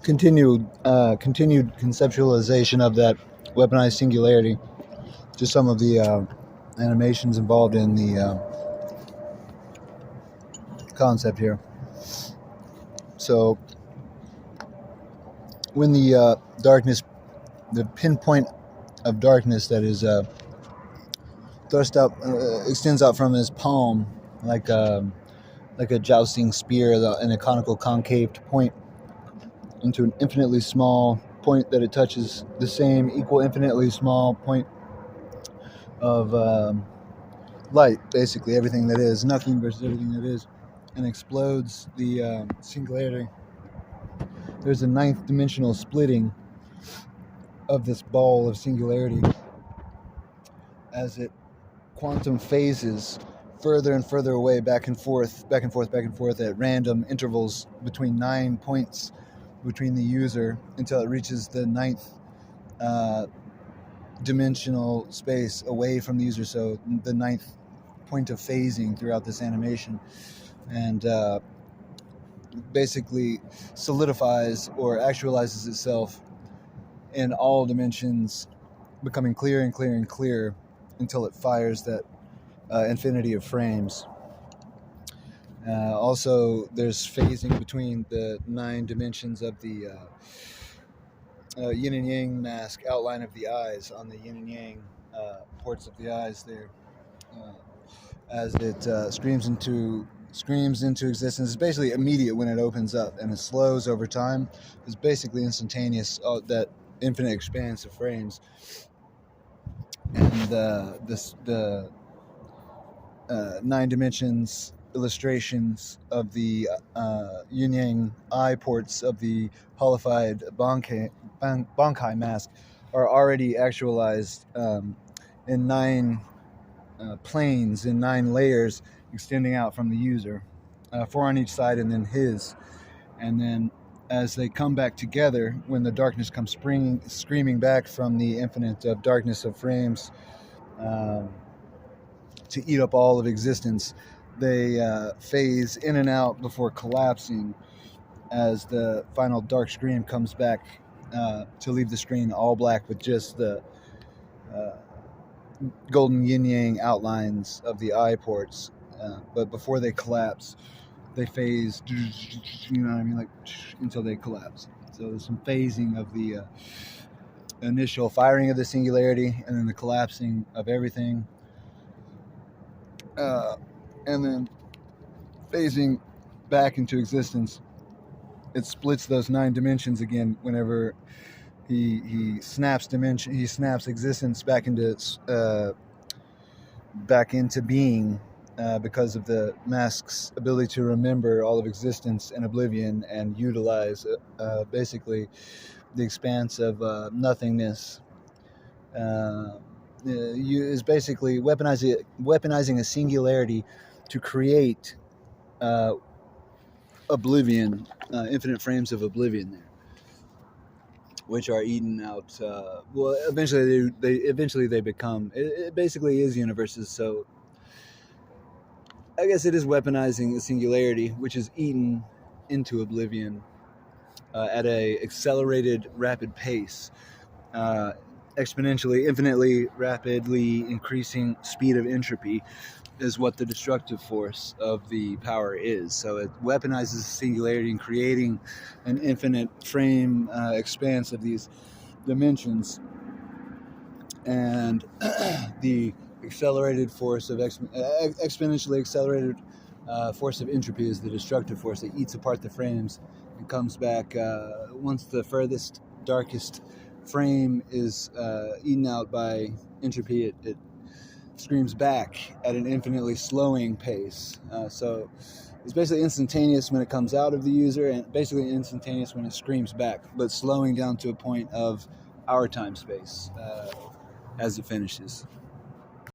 continued conceptualization of that weaponized singularity. Just some of the animations involved in the concept here. So when the darkness, the pinpoint of darkness that is thrust out, extends out from his palm like a jousting spear in a conical concaved point into an infinitely small point that it touches the same equal infinitely small point of light, basically everything that is, nothing versus everything that is, and explodes the singularity. There's a ninth dimensional splitting of this ball of singularity as it quantum phases further and further away, back and forth, back and forth, back and forth at random intervals between 9 points between the user until it reaches the ninth dimensional space away from the user, so the ninth point of phasing throughout this animation, and basically solidifies or actualizes itself in all dimensions, becoming clearer and clearer and clearer until it fires that infinity of frames. Also, there's phasing between the 9 dimensions of the yin and yang mask outline of the eyes on the yin and yang ports of the eyes there, as it screams into existence. It's basically immediate when it opens up, and it slows over time. It's basically instantaneous, that infinite expanse of frames. And the 9 dimensions illustrations of the yin yang eye ports of the holified Bankai mask are already actualized in 9 planes, in 9 layers extending out from the user, 4 on each side, and then his. And then as they come back together, when the darkness comes screaming back from the infinite of darkness of frames to eat up all of existence, they phase in and out before collapsing as the final dark scream comes back to leave the screen all black with just the golden yin-yang outlines of the eye ports. But before they collapse, they phase, you know what I mean, like until they collapse. So there's some phasing of the initial firing of the singularity, and then the collapsing of everything, and then phasing back into existence. It splits those 9 dimensions again whenever he snaps dimension. He snaps existence back into being. Because of the mask's ability to remember all of existence and oblivion and utilize basically the expanse of nothingness, is basically weaponizing a singularity to create oblivion, infinite frames of oblivion there, which are eaten out. Well, eventually they become. It basically is universes. So I guess it is weaponizing a singularity, which is eaten into oblivion at a accelerated, rapid pace, exponentially, infinitely, rapidly increasing speed of entropy is what the destructive force of the power is. So it weaponizes singularity in creating an infinite frame expanse of these dimensions, and the accelerated force of exponentially accelerated force of entropy is the destructive force that eats apart the frames and comes back once the furthest, darkest frame is eaten out by entropy. It screams back at an infinitely slowing pace. So it's basically instantaneous when it comes out of the user, and basically instantaneous when it screams back, but slowing down to a point of our time space as it finishes.